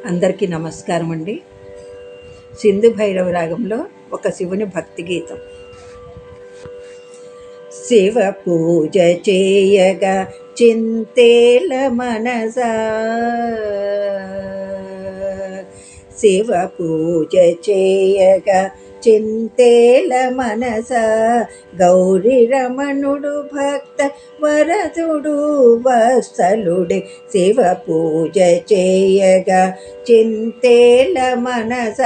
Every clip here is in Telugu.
అందరికీ నమస్కారం అండి. సింధు భైరవ రాగంలో ఒక శివుని భక్తి గీతం. శివ పూజ చేయగా చింతేల మనసా, శివ పూజ చేయగా చింతేల మనస, గౌరీ రమణుడు భక్త వరదుడు వత్సలుడే, శివ పూజ చేయగా చింతేల మనస.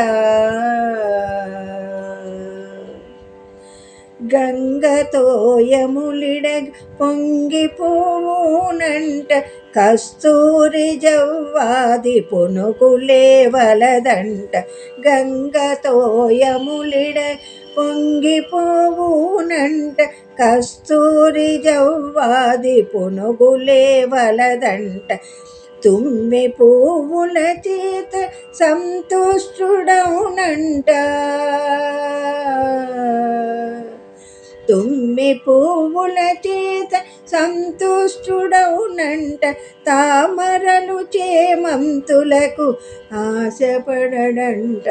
గంగతోయములిడగ పొంగిపోవునంట, కస్తూరి జవ్వాది పునుగులే వలదంట. గంగతోయములిడగ పొంగిపోవునంట, కస్తూరి జవ్వాది పునుగులే వలదంట. తుమ్మి పువ్వుల చేత సంతుష్టుడౌనంట, తుమ్మి పువ్వుల చేత సంతుష్టుడౌనంట. తామరలు చేమంతులకు ఆశపడడంట,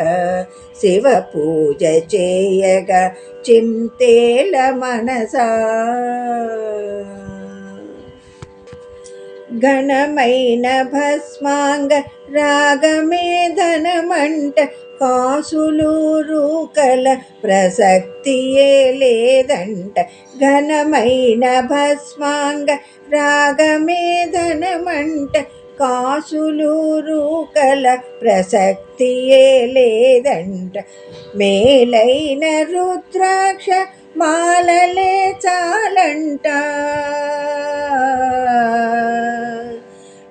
శివ పూజ చేయగా చింతేల మనసా. ఘనమైన భస్మాంగ రాగమే ధనమంట, కాసులు రూకల ప్రసక్తియే లేదంట. ఘనమైన భస్మాంగ రాగమే ధనమంట, కాసులు రూకల ప్రసక్తియే లేదంట. మేలైన రుద్రాక్ష మాలలే చాలంట,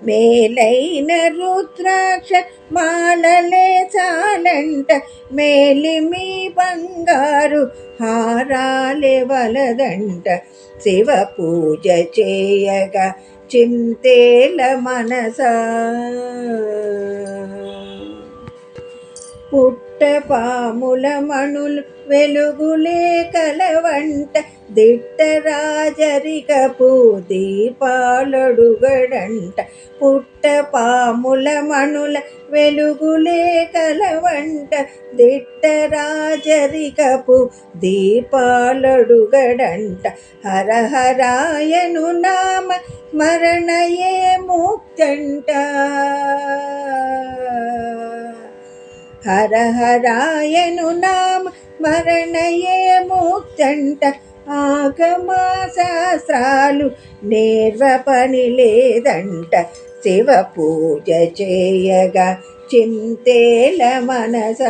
మేలైన రుద్రాక్ష మాలలే చాలంట. మేలిమి బంగారు హారాలే వలదంట, శివ పూజ చేయగా చింతేల మనసా. పుట్టపాముల మణులు వెలుగులే కలవంట, దిట్ట రాజరికపు దీపాలడుగడంట. పుట్టపాముల మణుల వెలుగులే కలవంట, దిట్ట రాజరికపు దీపాలడుగడంట. హర హరాయను నామ స్మరణయే ముక్తంట, హర హరాయను నామ స్మరణయే ముక్తంట. ఆగమా శాస్త్రాలు నేర్వ పని లేదంట, శివ పూజ చేయగా చింతేల మనస.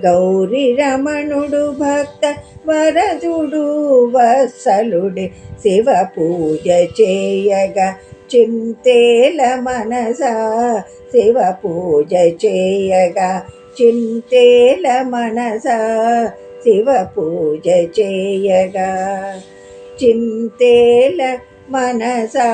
గౌరీ రమణుడు భక్త వరదుడు వత్సలుడే, శివ పూజ చేయగా చింతేల మనస. శివ పూజ చేయగా చింతేల మనస, శివ పూజ చేయగా చింతేల మనసా.